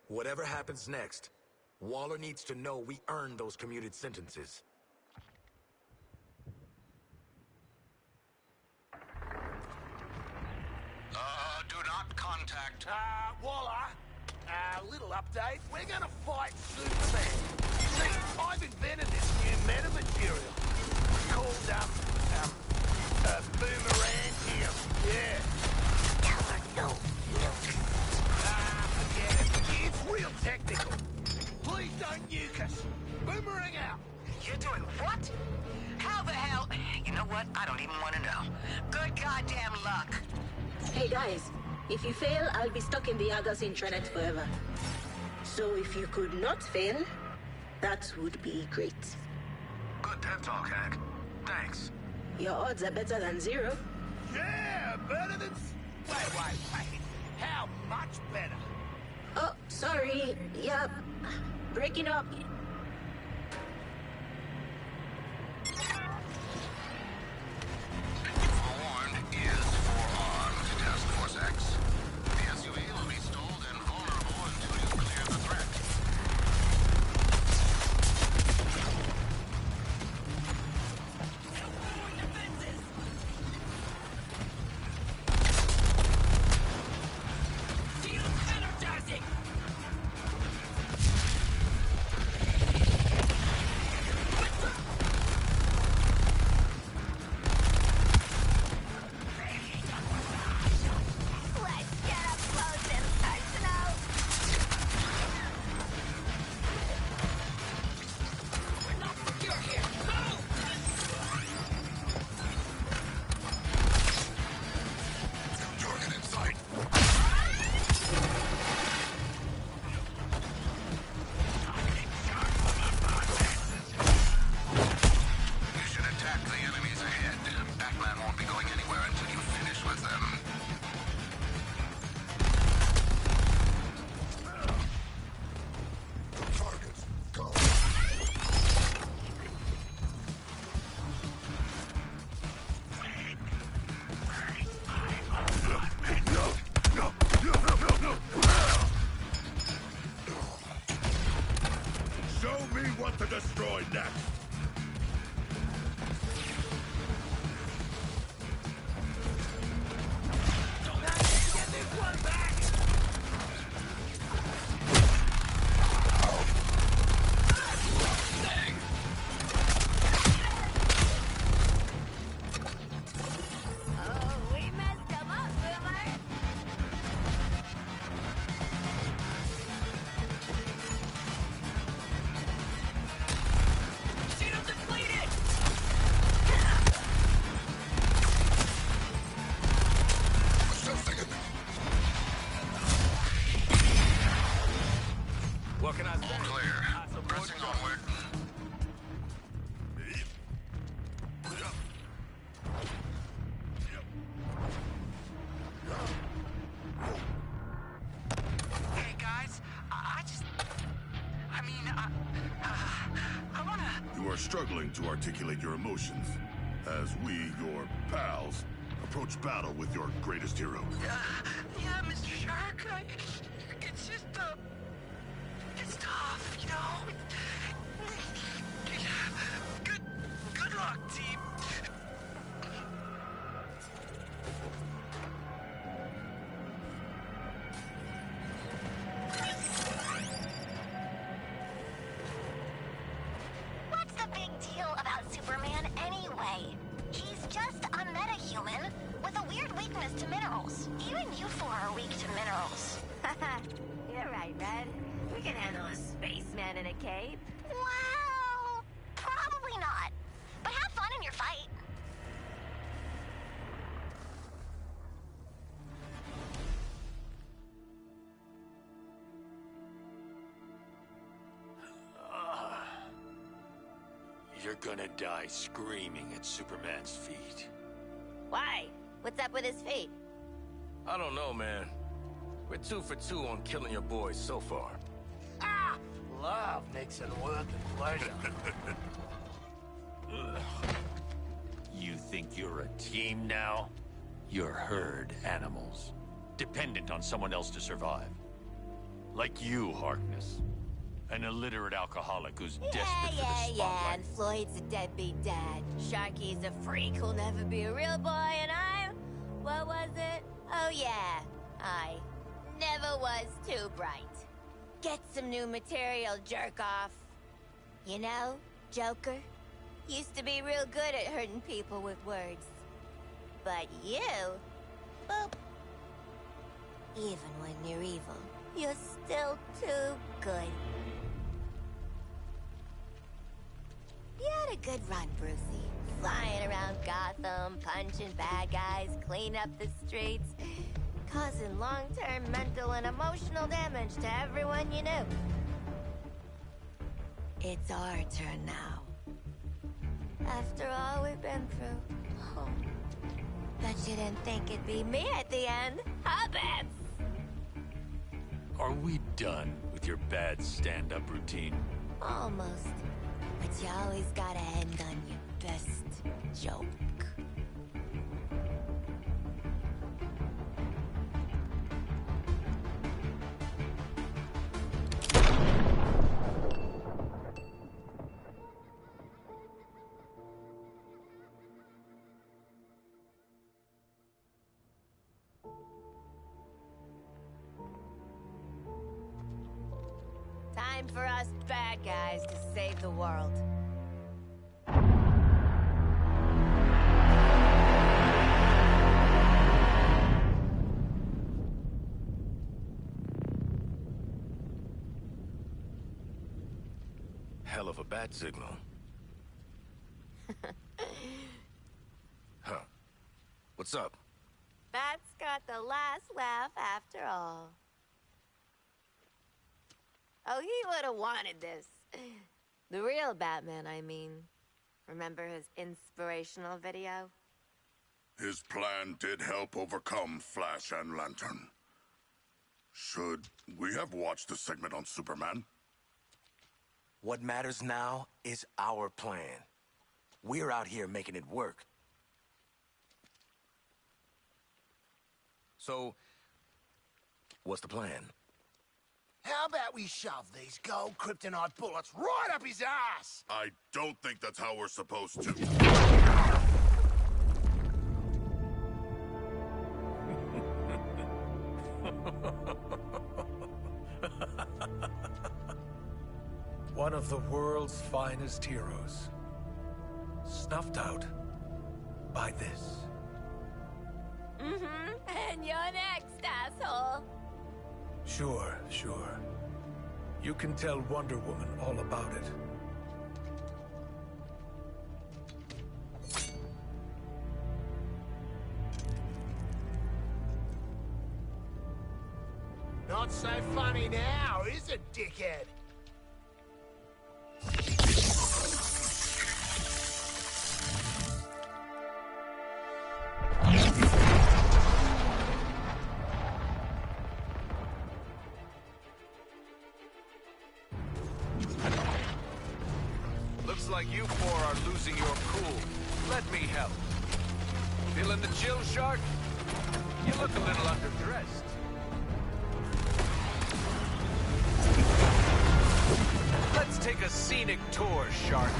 Whatever happens next, Waller needs to know we earned those commuted sentences. Do not contact. Waller, little update. We're gonna fight Superman. See, I've invented this new metamaterial. It's called, Boomerantium. Yeah. Forget it. It's real technical. Please don't nuke us. Boomerang out. You're doing what? How the hell? You know what? I don't even want to know. Good goddamn luck. Hey guys, if you fail, I'll be stuck in the Argos intranet forever. So if you could not fail, that would be great. Good pep talk, Hank. Thanks. Your odds are better than 0. Yeah, better than... Wait. How much better? Oh, sorry. Yeah, breaking up. Forewarned is forearmed, Task Force X. The SUV will be stalled and vulnerable until you clear the threat. To destroy next. What can I say? All clear. Pressing onward. Hey guys, I wanna... You are struggling to articulate your emotions as we, your pals, approach battle with your greatest hero. Yeah, Mr. Shark, it's just, it's tough, you know? Good luck, team. What's the big deal about Superman anyway? He's just a metahuman with a weird weakness to minerals. Even you four are weak to minerals. You're right, Red. We can handle a spaceman in a cape. Well, probably not. But have fun in your fight. You're gonna die screaming at Superman's feet. Why? What's up with his feet? I don't know, man. We're 2 for 2 on killing your boys so far. Love mixing work and pleasure. You think you're a team now? You're herd animals, dependent on someone else to survive. Like you, Harkness. An illiterate alcoholic who's desperate for the spotlight. Yeah, and Floyd's a deadbeat dad. Sharky's a freak who'll never be a real boy, and I'm... What was it? Oh yeah, I never was too bright. Get some new material, jerk off. You know, Joker used to be real good at hurting people with words. But you, boop. Even when you're evil, you're still too good. You had a good run, Brucey. Flying around Gotham, punching bad guys, cleaning up the streets, causing long-term mental and emotional damage to everyone you knew. It's our turn now. After all we've been through. Oh. Bet you didn't think it'd be me at the end, huh, Bats? Are we done with your bad stand-up routine? Almost. But you always gotta end on your best joke. Time for us bad guys to save the world. Hell of a bat signal. Huh. What's up? Bat's got the last laugh after all. Oh, he would have wanted this. The real Batman, I mean. Remember his inspirational video? His plan did help overcome Flash and Lantern. Should we have watched the segment on Superman? What matters now is our plan. We're out here making it work. So, what's the plan? How about we shove these gold kryptonite bullets right up his ass? I don't think that's how we're supposed to. One of the world's finest heroes. Snuffed out by this. And you're next, asshole. Sure. You can tell Wonder Woman all about it. Not so funny now, is it, dickhead? Looks like you four are losing your cool. Let me help. Feeling the chill, Shark? You look a little underdressed. Let's take a scenic tour, Shark.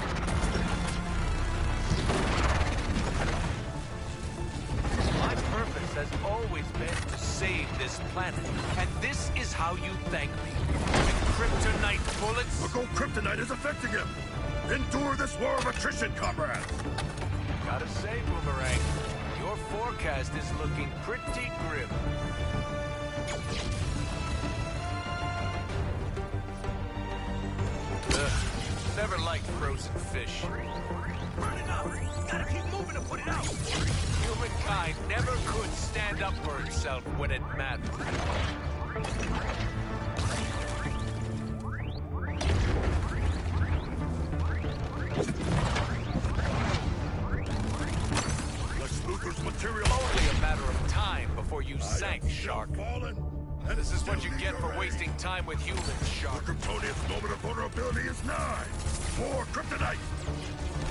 My purpose has always been to save this planet, and this is how you thank me. With kryptonite bullets? The gold kryptonite is affecting him! Endure this war of attrition, comrades! Gotta say, Boomerang, your forecast is looking pretty grim. Never liked frozen fish. Burn it up! Gotta keep moving to put it out! Humankind never could stand up for itself when it mattered. Lex Luthor's material... Only a matter of time before you sank, Shark. This is what you get for wasting time with humans, Shark. The Kryptonian's moment of vulnerability is nigh. More kryptonite!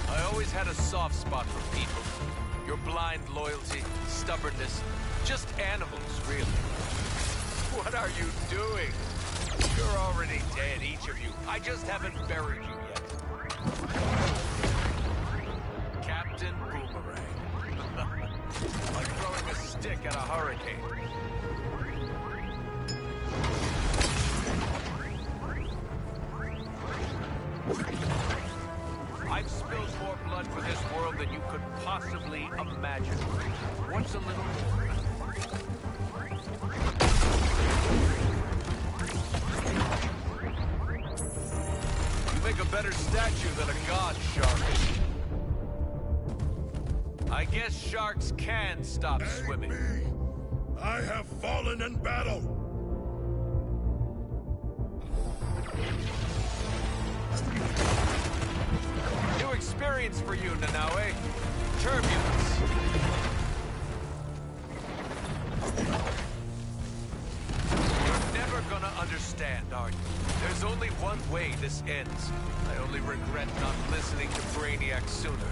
I always had a soft spot for people. Your blind loyalty, stubbornness, just animals, really. What are you doing? You're already dead, each of you. I just haven't buried you yet. Captain Boomerang. Like throwing a stick at a hurricane. I've spilled more blood for this world than you could possibly imagine. What's a little more? You make a better statue than a god, shark. I guess sharks can stop swimming. Me. I have fallen in battle. New experience for you, Nanaue. Turbulence. You're never gonna understand, are you? There's only one way this ends. I only regret not listening to Brainiac sooner.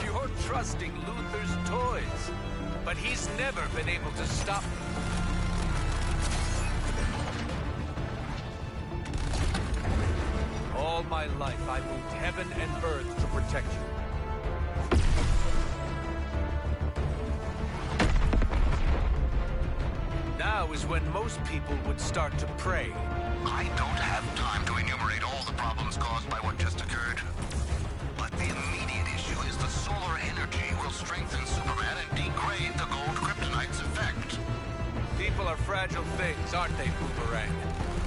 You're trusting Luthor's toys, but he's never been able to stop me. All my life, I moved heaven and earth to protect you. Now is when most people would start to pray. I don't have time to enumerate all the problems caused by what just occurred. But the immediate issue is the solar energy will strengthen Superman and degrade the gold kryptonite's effect. People are fragile things, aren't they, Boomerang?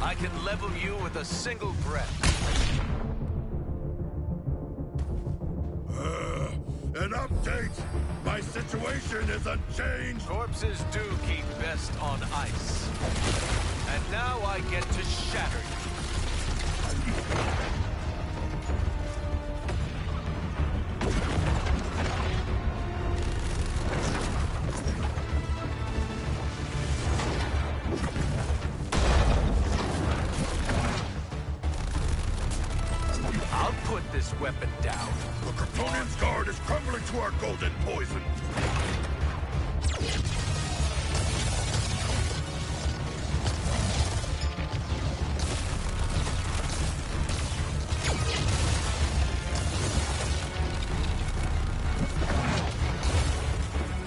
I can level you with a single breath. An update! My situation is unchanged! Corpses do keep best on ice. And now I get to shatter you. I'll put this weapon down. The Kryptonian's guard is crumbling to our golden poison.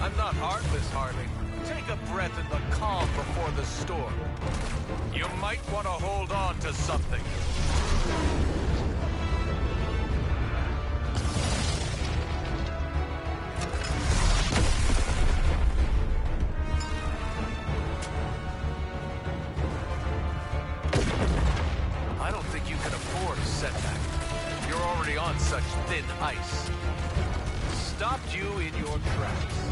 I'm not heartless, Harley. Take a breath in the calm before the storm. You might want to hold on to something. I don't think you can afford a setback. You're already on such thin ice. Stopped you in your tracks.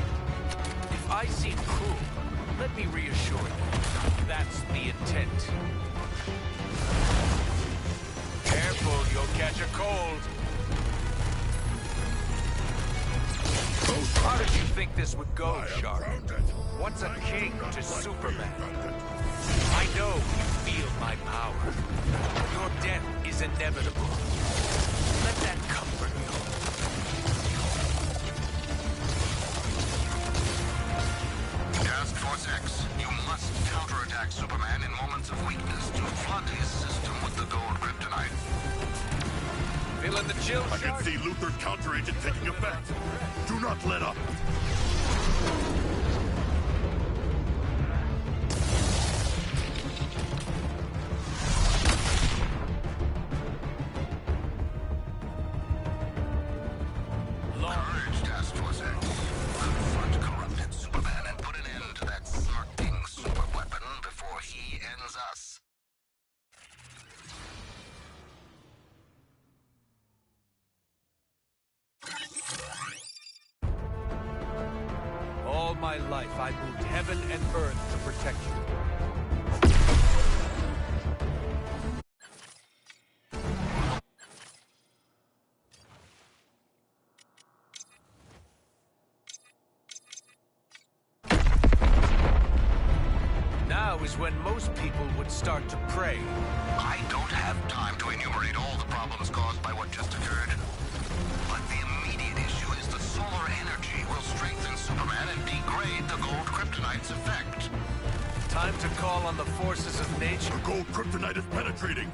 If I seem cruel, let me reassure you. That's the intent. Careful, you'll catch a cold. How did you think this would go, Shark? What's a king to Superman? I know you feel my power. Your death is inevitable. Let that comfort you. Task Force X, you must counterattack Superman in moments of weakness to flood his system with the gold kryptonite. Feeling the chill, I can Shark? see Luthor's counteragent taking effect. Do not let up. Courage, Task Force X. Confront corrupted Superman and put an end to that smirking super weapon before he ends us. All my life, I moved heaven and earth to protect you. Now is when most people would start to pray. I don't have time to enumerate all the problems caused by what just occurred. But the immediate issue is the solar energy will strengthen Superman and degrade the gold kryptonite's effect. Time Time to call on the forces of nature. The gold kryptonite is penetrating.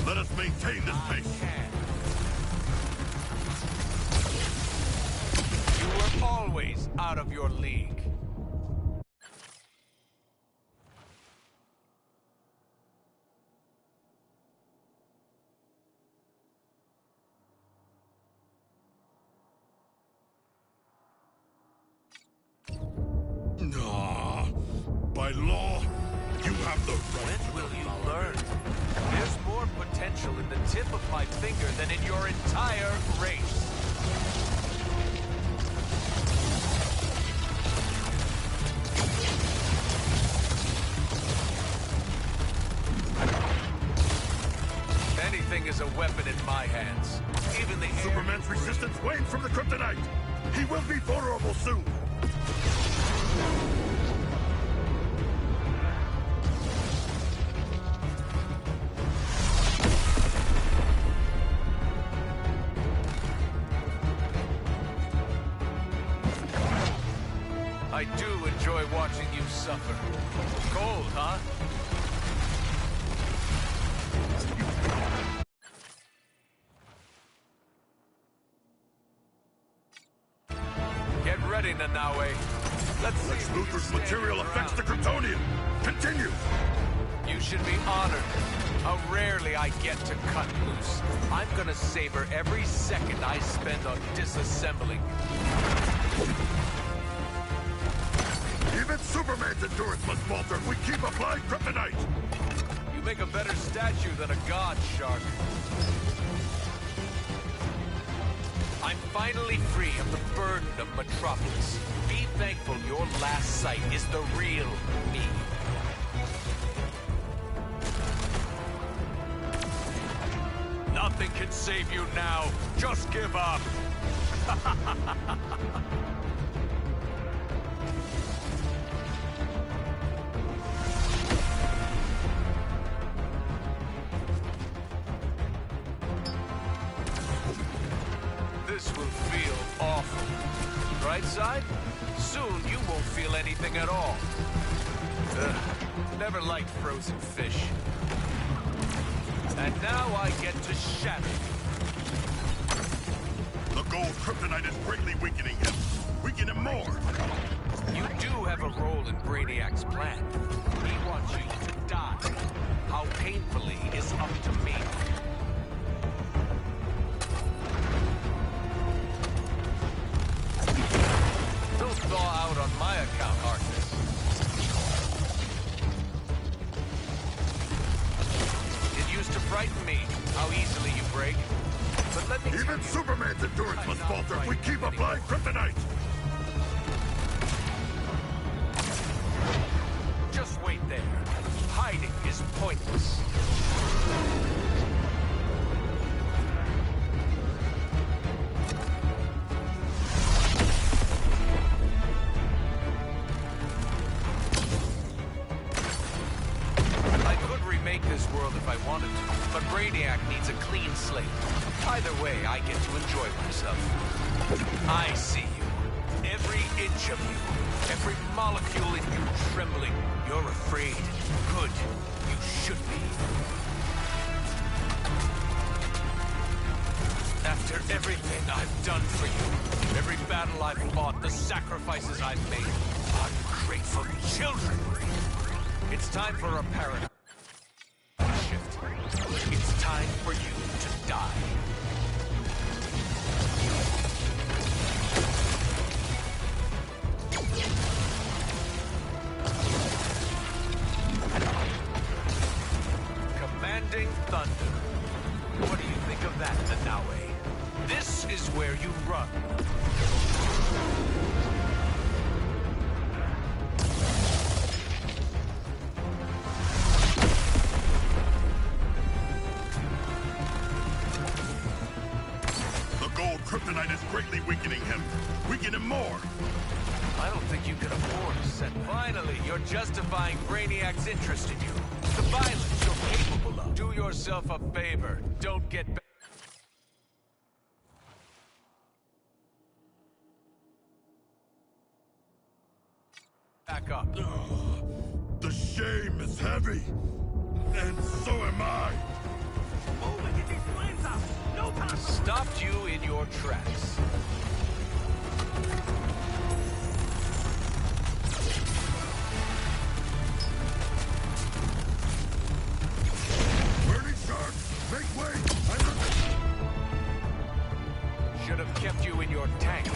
Let us maintain this pace. You were always out of your league. By law, you have the right. When will you learn? There's more potential in the tip of my finger than in your entire race. Anything is a weapon in my hands. Even the Superman's resistance wanes from the kryptonite. He will be vulnerable soon. I do enjoy watching you suffer. Cold, huh? Get ready, Nanaue. Let's see. Lex Luthor's material affects the Kryptonian. Continue. You should be honored. How rarely I get to cut loose. I'm gonna savor every second I spend on disassembling. Even Superman's endurance must falter if we keep applying kryptonite. You make a better statue than a god, Shark. I'm finally free of the burden of Metropolis. Be thankful your last sight is the real me. Nothing can save you now. Just give up. This will feel awful. Right side? Soon you won't feel anything at all. Ugh, never liked frozen fish. And now I get to shatter you. The gold kryptonite is greatly weakening him. Weaken him more. You do have a role in Brainiac's plan. He wants you to die. How painfully is up to me. Don't thaw out on my account, Harkness. It used to frighten me how easily you break. But let me tell Even you, Superman's endurance must falter if we keep applying kryptonite. just wait there. Hiding is pointless. I could remake this world if I wanted to, but Brainiac needs a clean slate. Either way, I get to enjoy myself. I see you. Every inch of you. Every molecule in you trembling. You're afraid. Good. You should be. After everything I've done for you, every battle I've fought, the sacrifices I've made, ungrateful children. It's time for a paradigm shift. It's time for you to die. Commanding Thunder. What do you think of that, Nanaue? This is where you run. The gold kryptonite is greatly weakening him. Weaken him more. I don't think you can afford to set. Finally, you're justifying Brainiac's interest in you. The violence you're capable of. Do yourself a favor. Don't get back up. The shame heavy. And so am I. Move and get these flames out! No time! Stopped you in your tracks. Burning shark! Make way! Should have kept you in your tank.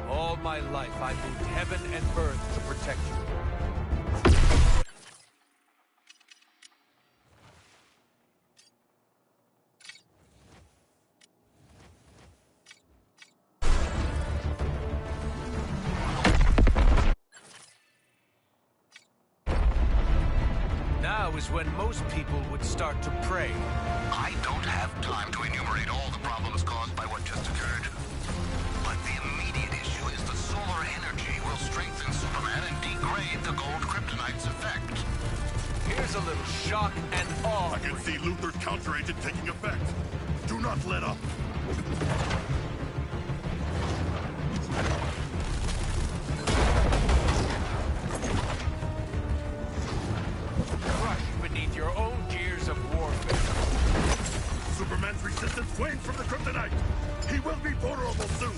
All my life, I moved heaven and earth to protect you. Now is when most people would start to pray. I don't have time to enumerate all the problems caused by what just occurred. But the immediate issue is the solar energy will strengthen Superman and degrade the gold kryptonite's effect. Here's a little shock and awe. I can see Luthor's counter-agent taking effect. Do not let up. Crushed beneath your own gears of warfare. Superman's resistance wanes from the kryptonite. He will be vulnerable soon.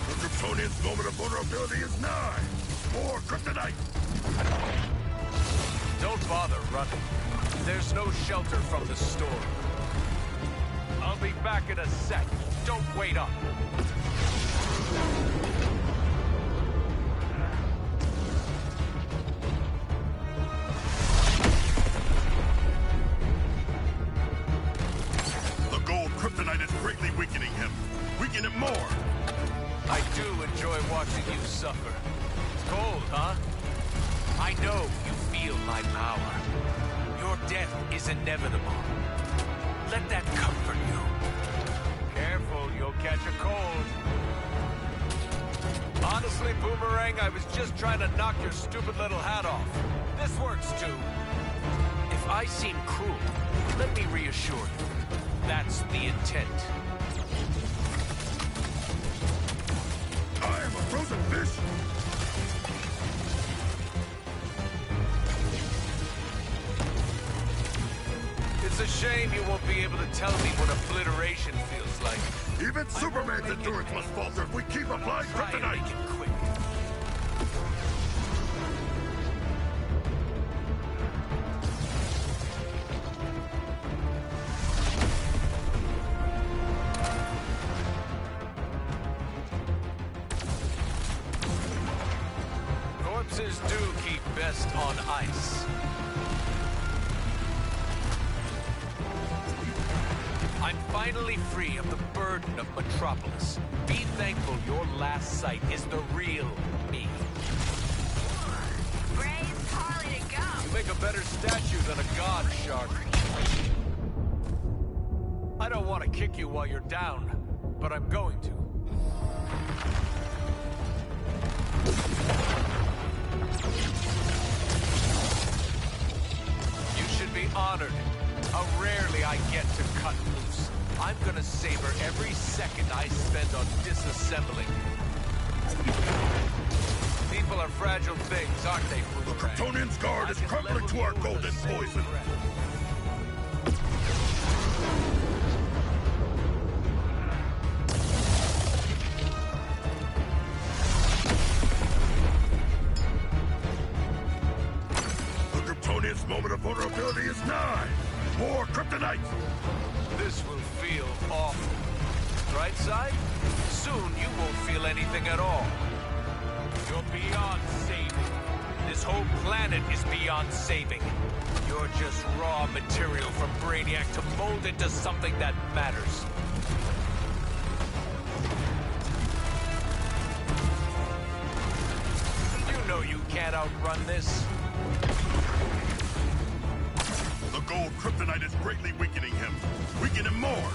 The Kryptonian's moment of vulnerability is nigh. More kryptonite. Don't bother running. There's no shelter from the storm. I'll be back in a sec. Don't wait up. The gold kryptonite is greatly weakening him. Weaken him more. I do enjoy watching you suffer. It's cold, huh? I know you feel my power. Your death is inevitable. Let that comfort you. Careful, you'll catch a cold. Honestly, Boomerang, I was just trying to knock your stupid little hat off. This works too. If I seem cruel, let me reassure you. That's the intent. I am a frozen fish. It's a shame you won't be able to tell me what obliteration feels like. Even Superman's endurance must falter if we keep applying Try and make kryptonite. it quick. Corpses do keep best on ice. I'm finally free of the burden of Metropolis. Be thankful your last sight is the real me. Raise Harley to go. You make a better statue than a god, Shark. I don't want to kick you while you're down, but I'm going to. You should be honored. How rarely I get to cut loose. I'm gonna savor every second I spend on disassembling. People are fragile things, aren't they, The Boomerang? Kryptonian's guard is crumbling to our golden poison. The Kryptonian's moment of vulnerability is nigh. More kryptonite. This will feel awful. Right side? Soon you won't feel anything at all. You're beyond saving. This whole planet is beyond saving. You're just raw material from Brainiac to mold into something that matters. You know you can't outrun this. The gold kryptonite is greatly weakening him. Weaken him more.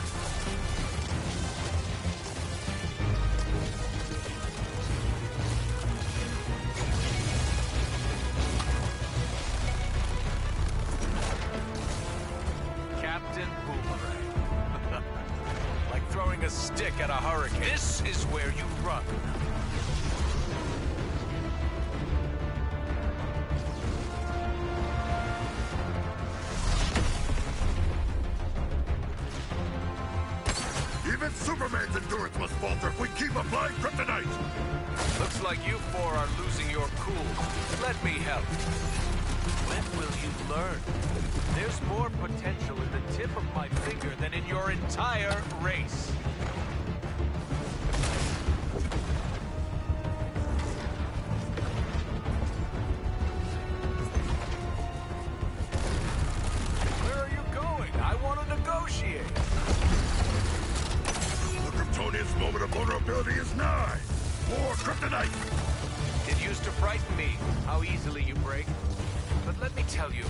stick at a hurricane. This is where you run. Even Superman's endurance must falter if we keep applying kryptonite! Looks like you four are losing your cool. Let me help. When will you learn? There's more potential in the tip of my finger than in your entire race. Where are you going? I want to negotiate. The Kryptonian's moment of vulnerability is nigh! More kryptonite! It used to frighten me how easily you break. But let me tell you,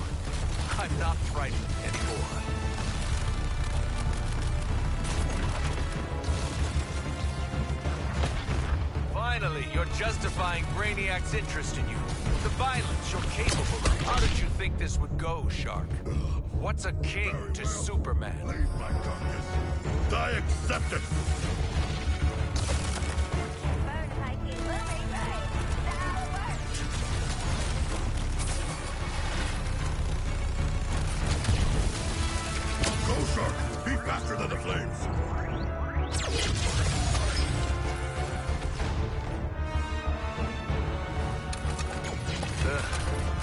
I'm not frightened anymore. Finally, you're justifying Brainiac's interest in you. The violence you're capable of. How did you think this would go, Shark? What's a king to Superman? Leave my carcass. I accept it! Go, Shark! Be faster than the flames!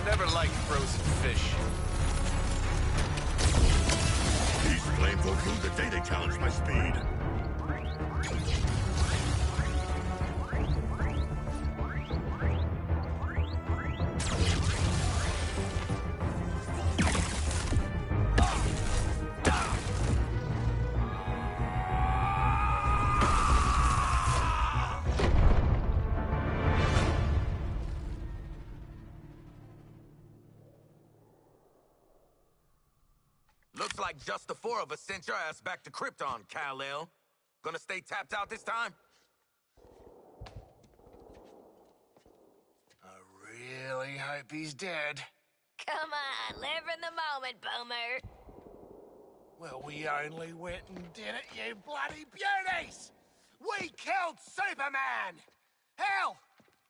Never liked frozen fish. These flames won't lose the day they challenge my speed. Looks like just the four of us sent your ass back to Krypton, Kal-El. Gonna stay tapped out this time? I really hope he's dead. Come on, live in the moment, Boomer. Well, we only went and did it, you bloody beauties! We killed Superman! Hell,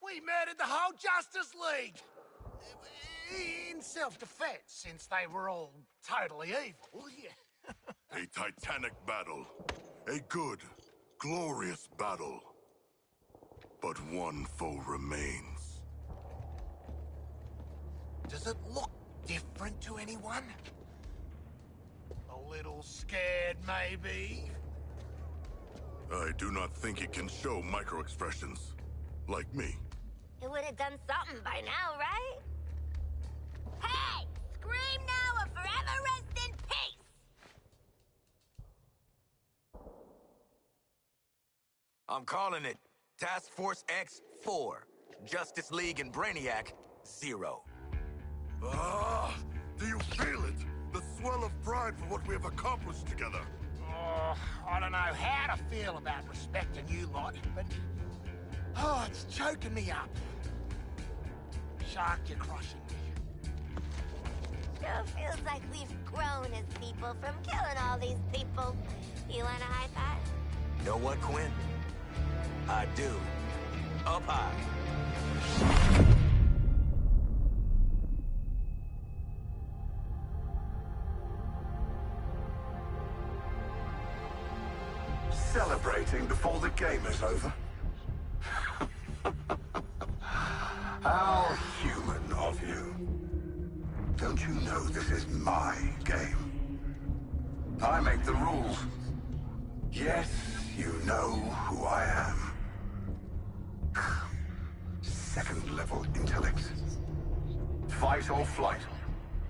we murdered the whole Justice League! In self-defense, since they were all totally evil, yeah. A titanic battle. A good, glorious battle. But one foe remains. Does it look different to anyone? A little scared, maybe? I do not think it can show micro-expressions. Like me. It would have done something by now, right? Hey! Scream now or forever rest in peace! I'm calling it Task Force X-4. Justice League and Brainiac, 0. Ah! Do you feel it? The swell of pride for what we have accomplished together. Oh, I don't know how to feel about respecting you lot, but... Oh, it's choking me up. Shark, you're crushing me. Sure feels like we've grown as people from killing all these people. You want a high five? Know what, Quinn? I do. Up high. Celebrating before the game is over? How human of you. Don't you know this is my game? I make the rules. Yes, you know who I am. Second-level intellect. Fight or flight.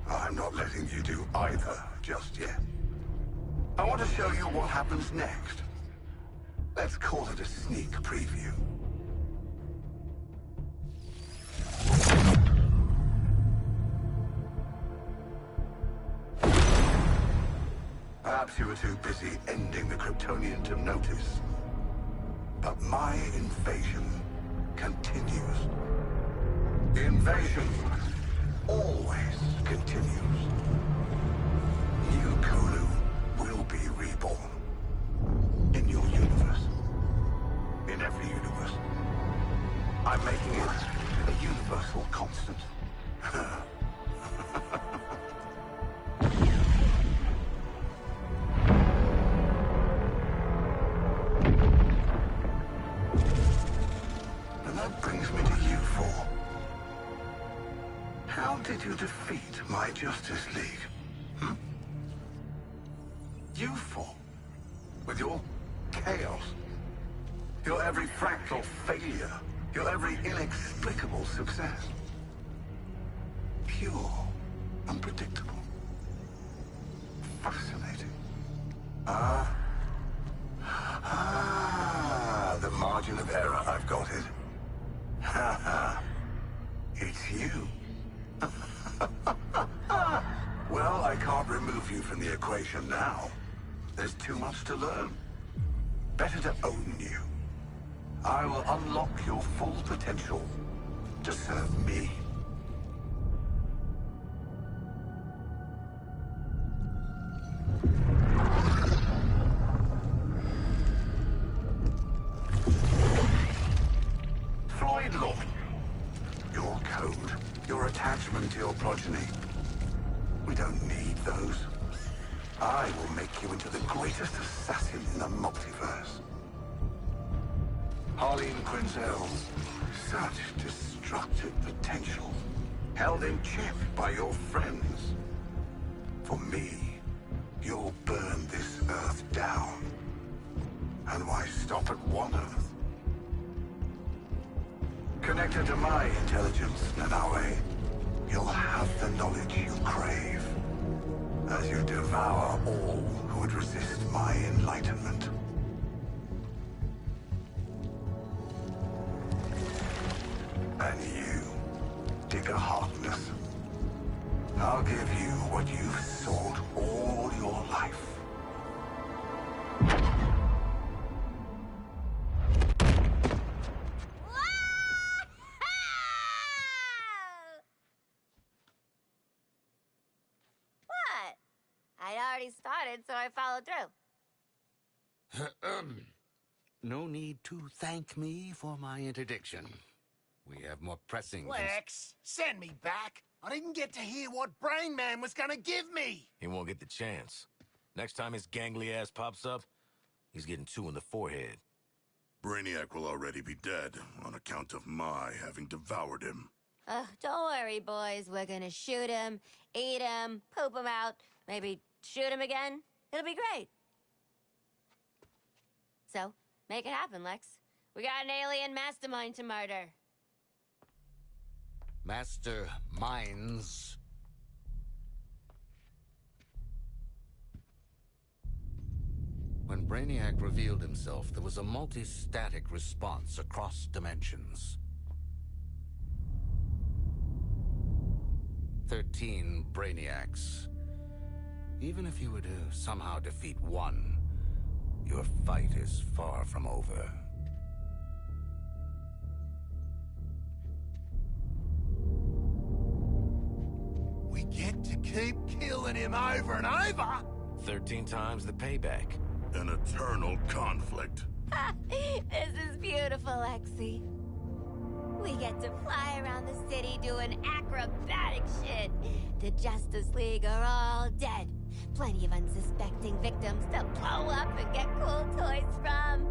I'm not letting you do either just yet. I want to show you what happens next. Let's call it a sneak preview. Perhaps you were too busy ending the Kryptonian to notice. But my invasion continues. The invasion always continues. New Kulu will be reborn in your universe. making it a universal constant. And that brings me to you four. How did you defeat my Justice League? You four, with your chaos, your every fractal failure, your every inexplicable success. Pure, unpredictable, fascinating. The margin of error, I've got it. It's you. Well, I can't remove you from the equation now. There's too much to learn. Better to own you. I will unlock your full potential to serve me. Floyd Lawton. Your code, your attachment to your progeny. We don't need those. I will make you into the greatest assassin in the multiverse. Harleen Quinzel, such destructive potential, held in check by your friends. For me, you'll burn this Earth down. And why stop at one Earth? Connected to my intelligence, Nanaue, you'll have the knowledge you crave. As you devour all who would resist my enlightenment. And you, Digger Harkness, I'll give you what you've sought all your life. I'd already started, so I followed through. No need to thank me for my interdiction. We have more pressing... Lex, send me back. I didn't get to hear what Brain Man was gonna give me. He won't get the chance. Next time his gangly ass pops up, he's getting 2 in the forehead. Brainiac will already be dead on account of my having devoured him. Don't worry, boys. We're gonna shoot him, eat him, poop him out, maybe shoot him again. It'll be great. So, make it happen, Lex. We got an alien mastermind to murder. Master minds. When Brainiac revealed himself, there was a multi-static response across dimensions. 13 Brainiacs. Even if you were to somehow defeat one, your fight is far from over. We get to keep killing him over and over. 13 times the payback. An eternal conflict. This is beautiful, Lexi. We get to fly around the city doing acrobatic shit. The Justice League are all dead. Plenty of unsuspecting victims to blow up and get cool toys from.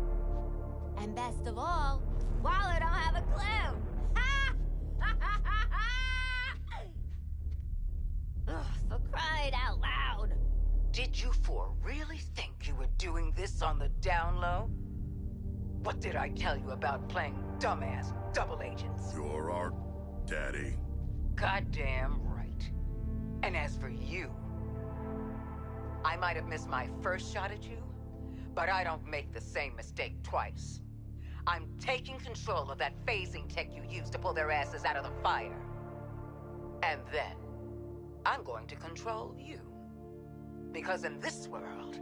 And best of all, Waller don't have a clue. Ugh, for crying out loud. Did you four really think you were doing this on the down low? What did I tell you about playing dumbass double agents? You're our daddy. Goddamn right. And as for you, I might have missed my first shot at you, but I don't make the same mistake twice. I'm taking control of that phasing tech you used to pull their asses out of the fire. And then, I'm going to control you. Because in this world,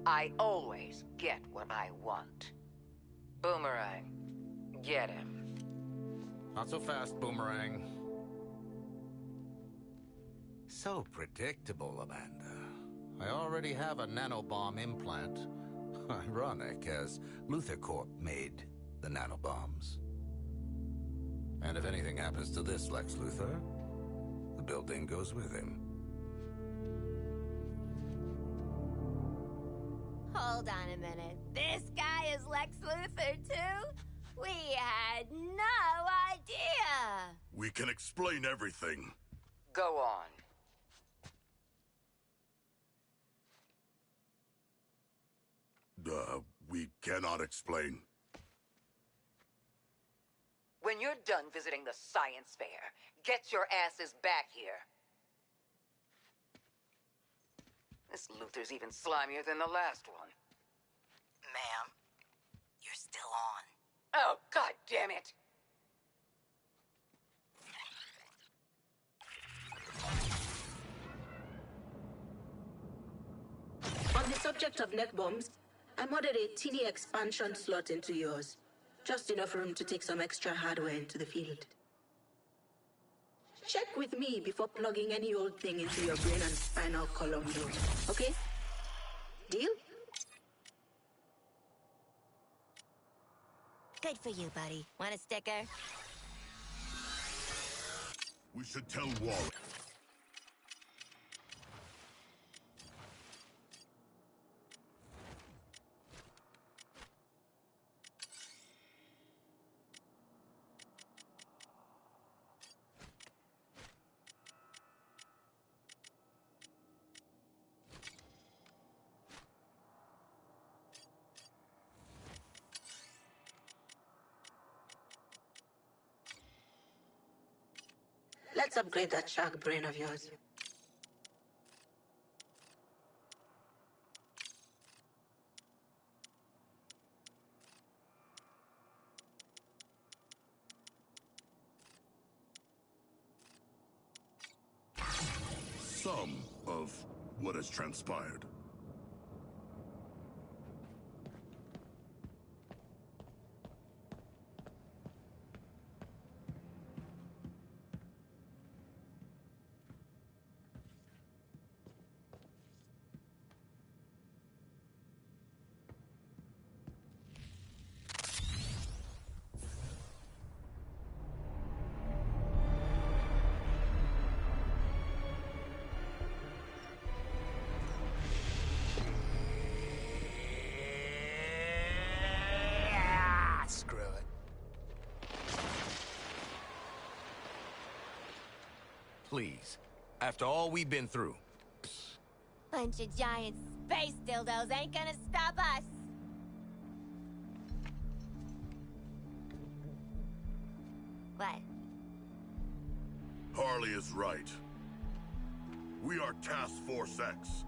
I always get what I want. Boomerang, get him. Not so fast, Boomerang. So predictable, Amanda. I already have a nanobomb implant. Ironic, as Luthor Corp made the nanobombs. And if anything happens to this Lex Luthor, the building goes with him. Hold on a minute. This guy is Lex Luthor, too? We had no idea! We can explain everything. Go on. We cannot explain. When you're done visiting the science fair, get your asses back here. This Luthor's even slimier than the last one. Ma'am, you're still on. Oh, God damn it! On the subject of neck bombs, I modded a teeny expansion slot into yours. Just enough room to take some extra hardware into the field. Check with me before plugging any old thing into your brain and spinal column, though. Okay? Deal? Good for you, buddy. Want a sticker? We should tell Warren. Let's upgrade that shark brain of yours. Some of what has transpired. Screw it. Please. After all we've been through. Bunch of giant space dildos ain't gonna stop us! What? Harley is right. We are Task Force X.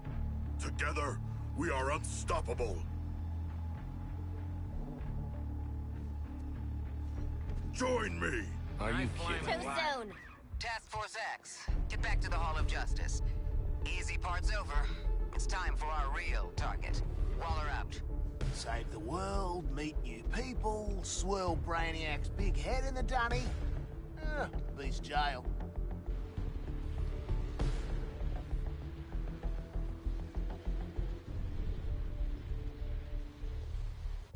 Together, we are unstoppable. Join me! Are you Too kidding? soon! Task Force X, get back to the Hall of Justice. Easy part's over. It's time for our real target. Waller out. Save the world, meet new people, swirl Brainiac's big head in the dunny. Beats jail.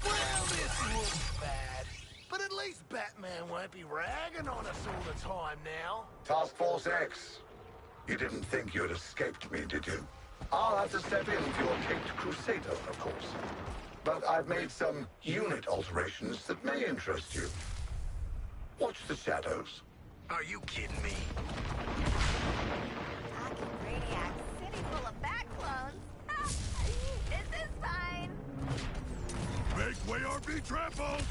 Well, this looks bad. But at least Batman won't be ragging on us all the time now. Task Force X. You didn't think you'd escaped me, did you? I'll have to step in for your Caped Crusader, of course. But I've made some unit alterations that may interest you. Watch the shadows. Are you kidding me? Talking Brainiac, city full of bat clones. This is fine. Make way or be trampled!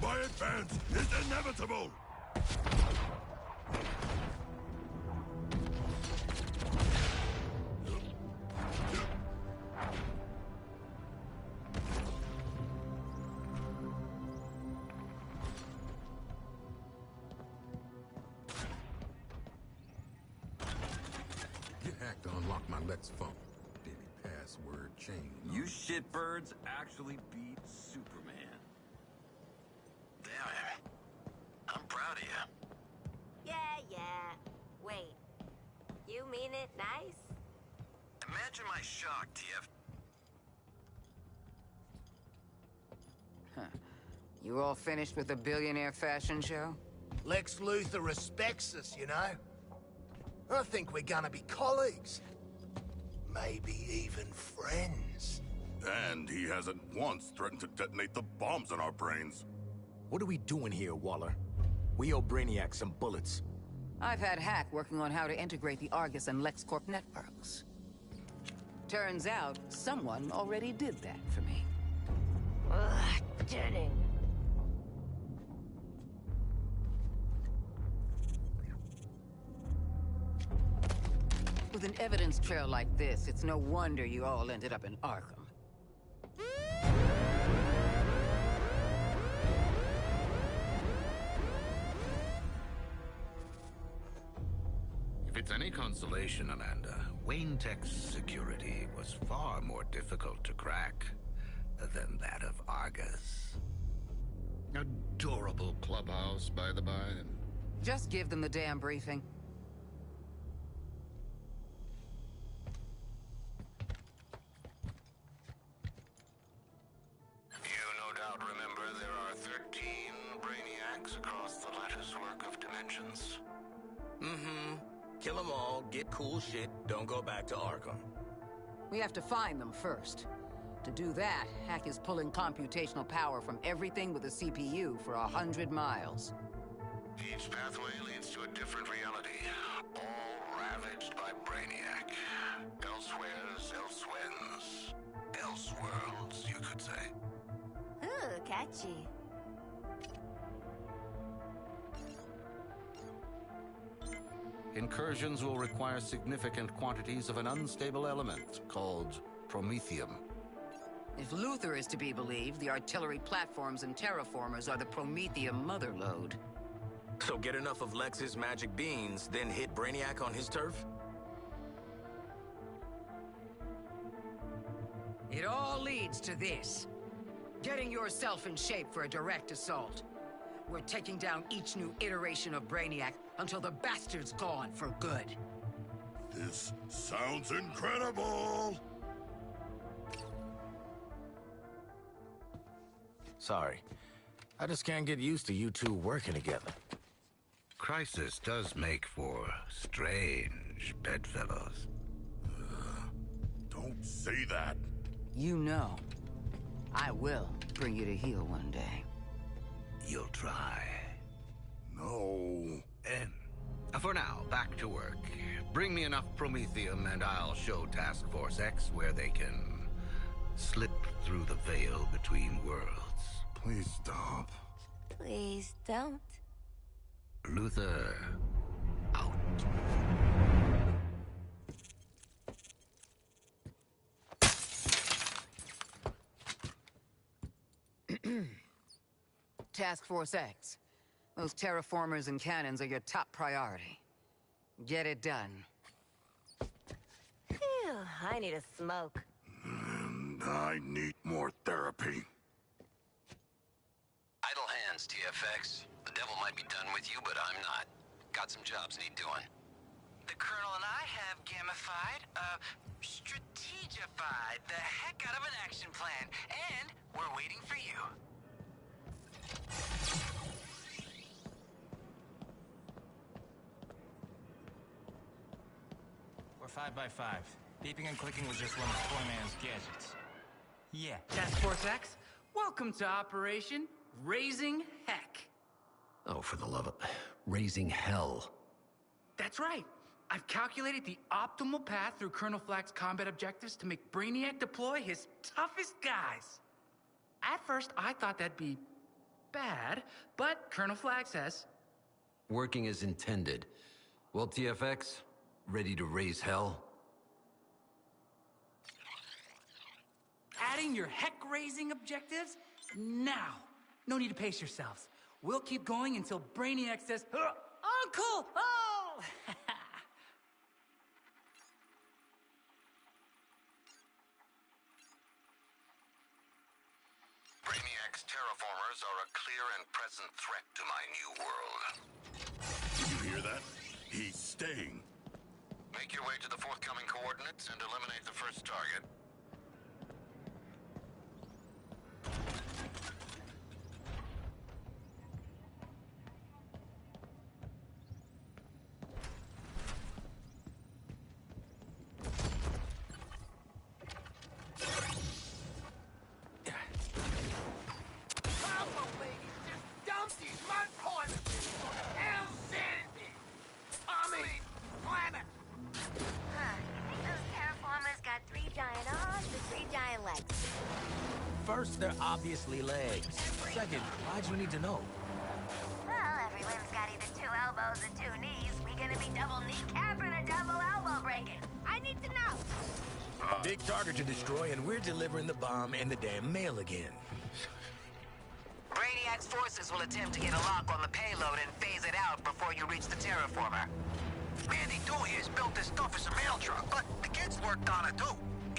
My advance is inevitable! You hacked to unlock my Lex phone. Daily password change. You shitbirds actually beat Superman. Damn it. I'm proud of you. Yeah. Wait. You mean it nice? Imagine my shock, TF. You all finished with the billionaire fashion show? Lex Luthor respects us, you know? I think we're gonna be colleagues. Maybe even friends. And he hasn't once threatened to detonate the bombs in our brains. What are we doing here, Waller? We owe Brainiac some bullets. I've had Hack working on how to integrate the Argus and LexCorp networks. Turns out, someone already did that for me. Ugh, kidding. With an evidence trail like this, it's no wonder you all ended up in Arkham. If it's any consolation, Amanda, Wayne Tech's security was far more difficult to crack than that of Argus. Adorable clubhouse, by the by. Just give them the damn briefing. You no doubt remember there are 13 Brainiacs across the latticework of dimensions. Mm-hmm. Kill them all, get cool shit, don't go back to Arkham. We have to find them first. To do that, Hack is pulling computational power from everything with a CPU for 100 miles. Each pathway leads to a different reality, all ravaged by Brainiac. Elsewheres, elsewhens. Elseworlds, you could say. Ooh, catchy. Incursions will require significant quantities of an unstable element called promethium. If Luthor is to be believed, the artillery platforms and terraformers are the Prometheum motherlode. So get enough of Lex's magic beans, then hit Brainiac on his turf? It all leads to this. Getting yourself in shape for a direct assault. We're taking down each new iteration of Brainiac until the bastard's gone for good. This sounds incredible! Sorry. I just can't get used to you two working together. Crisis does make for strange bedfellows. Don't say that. You know, I will bring you to heel one day. You'll try. No. And for now, back to work. Bring me enough promethium and I'll show Task Force X where they can slip through the veil between worlds. Please stop. Please don't. Luthor, out. Task Force X. Those terraformers and cannons are your top priority. Get it done. Phew, I need a smoke. And I need more therapy. Idle hands, TFX. The devil might be done with you, but I'm not. Got some jobs need doing. The Colonel and I have gamified, strategified the heck out of an action plan, and we're waiting for you. We're 5x5. Beeping and clicking was just one of Toyman's gadgets. Yeah. Task Force X, welcome to Operation Raising Heck. Oh, for the love of... raising hell. That's right. I've calculated the optimal path through Colonel Flack's combat objectives to make Brainiac deploy his toughest guys. At first, I thought that'd be bad, but Colonel Flag says, Working as intended. Well, TFX, ready to raise hell? Adding your heck-raising objectives? Now! No need to pace yourselves. We'll keep going until Brainiac says, Uncle! Oh! Brainiac's terraformers are a clear and present threat to my new world. Did you hear that? He's staying. Make your way to the forthcoming coordinates and eliminate the first target. First, they're obviously legs. Second, why'd you need to know? Well, every limb's got either 2 elbows or 2 knees. We gonna be double kneecapping or double elbow breaking? I need to know. Big target to destroy, and we're delivering the bomb in the damn mail again. Brainiac's forces will attempt to get a lock on the payload and phase it out before you reach the terraformer. Mandy Doo here's built this stuff as a mail truck, but the kids worked on it too.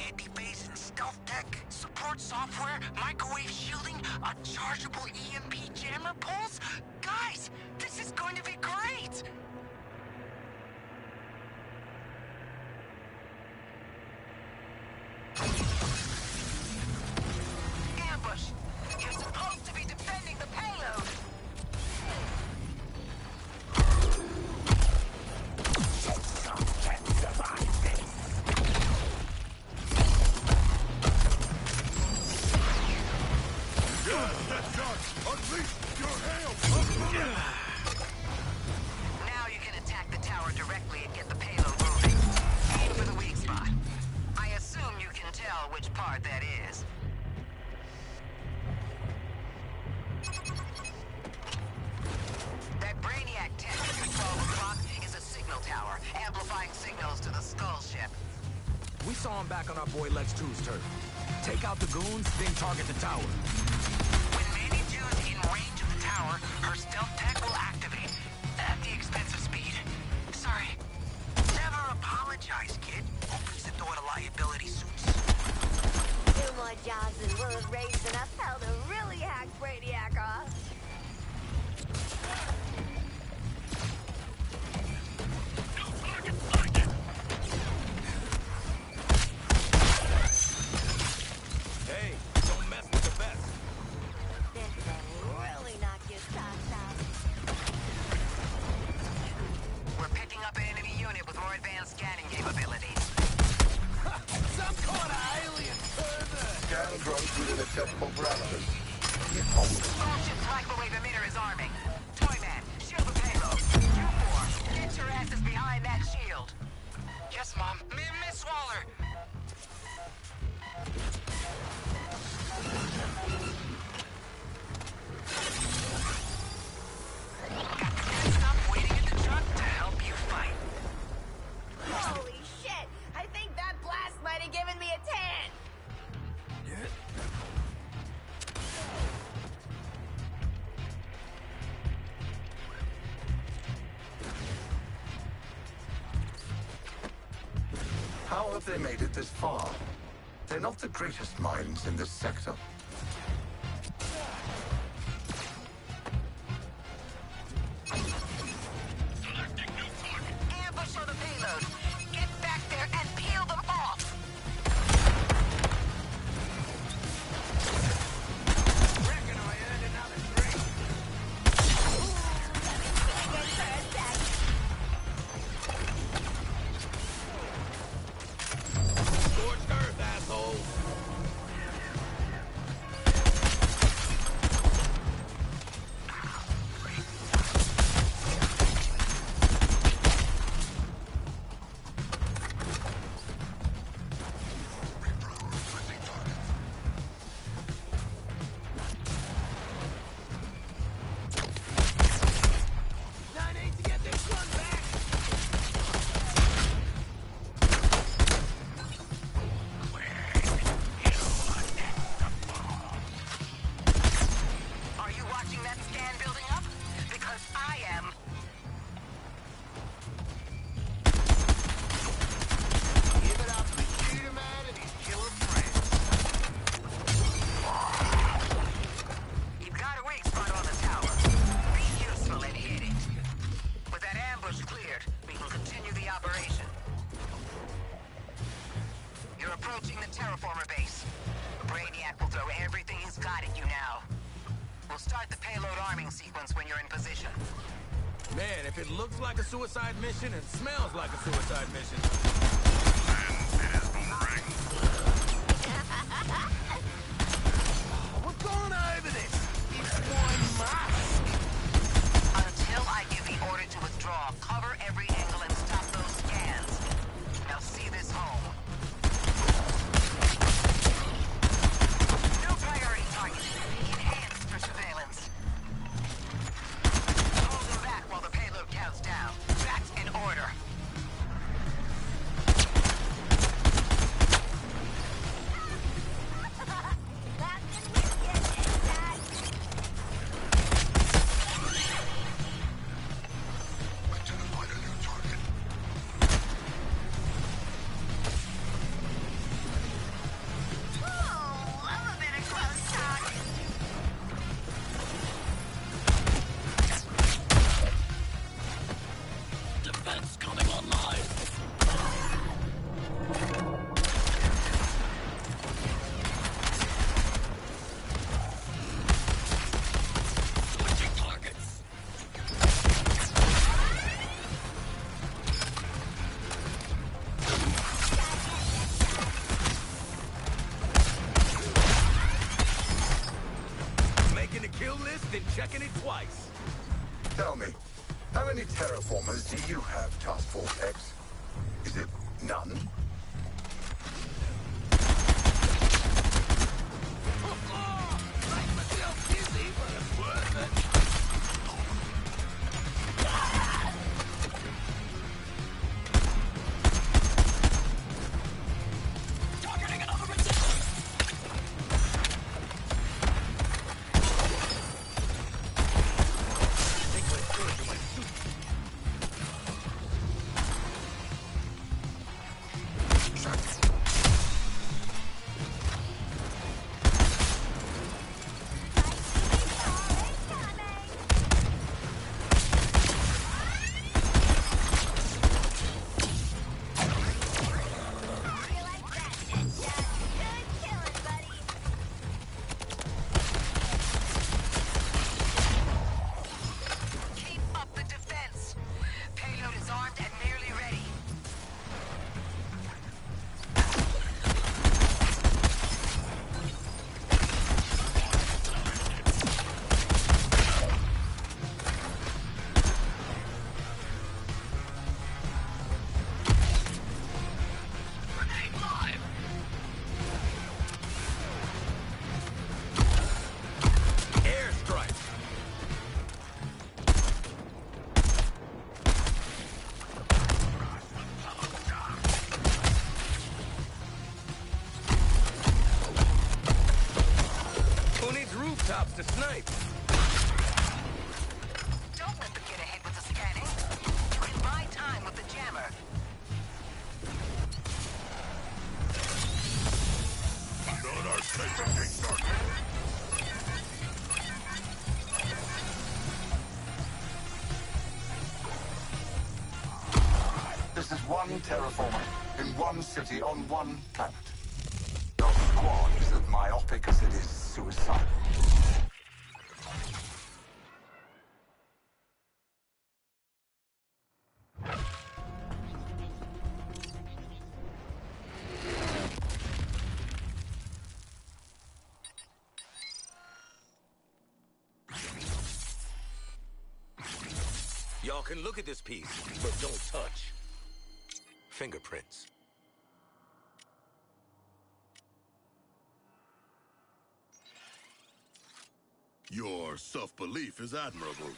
Anti-phase and stealth tech, support software, microwave shielding, a chargeable EMP jammer pulse? Guys, this is going to be great! Ambush! You're supposed to be defending the payload! Now you can attack the tower directly and get the payload moving. Aim for the weak spot. I assume you can tell which part that is. That Brainiac tech at 12 o'clock is a signal tower, amplifying signals to the Skull ship. We saw him back on our boy Lex 2's turf. Take out the goons, then target the tower. When Mandy Doo's in range of the tower, her stealth tech will activate. At the expense of speed. Sorry. Never apologize, kid. Opens the door to liability suits. 2 more jobs and we'll have raised enough hell to really hack Brainiac off. Hey, don't mess with the best. This will really knock your socks out. We're picking up an enemy unit with more advanced scanning capabilities. Some kind of alien further! Scan drones within acceptable parameters. Starship's microwave emitter is arming. Toyman, shield the payload. U4, get your asses behind that shield. Yes, Mom. Miss Waller! Got the good stuff waiting in the truck to help you fight. Holy shit! I think that blast might have given me a tan! How have they made it this far? They're not the greatest minds in this sector. Ambush on the payload. Get back there and peel them off. Reckon I earned another drink. Scorched earth, asshole. Start the payload arming sequence when you're in position. Man, if it looks like a suicide mission and smells like a suicide mission. It is Boomerang. We're going over this. It's my mask. Until I give the order to withdraw, cover every angle and stop those scans. Now see this home. New priority target. Enhanced for surveillance. Hold them back while the payload counts down. That's in order. Checking it twice. Tell me, how many terraformers do you have, Task Force X? Is it none? Rooftops to snipe. Don't let them get ahead with the scanning. You can buy time with the jammer. Not our safety, This is one terraformer in one city on one planet. Your squad is as myopic as it is suicidal. Y'all can look at this piece, but don't touch. Fingerprints. Your self-belief is admirable.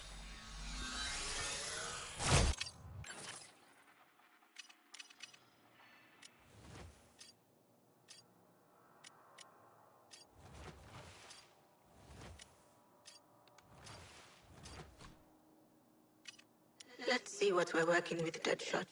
Let's see what we're working with, Deadshot.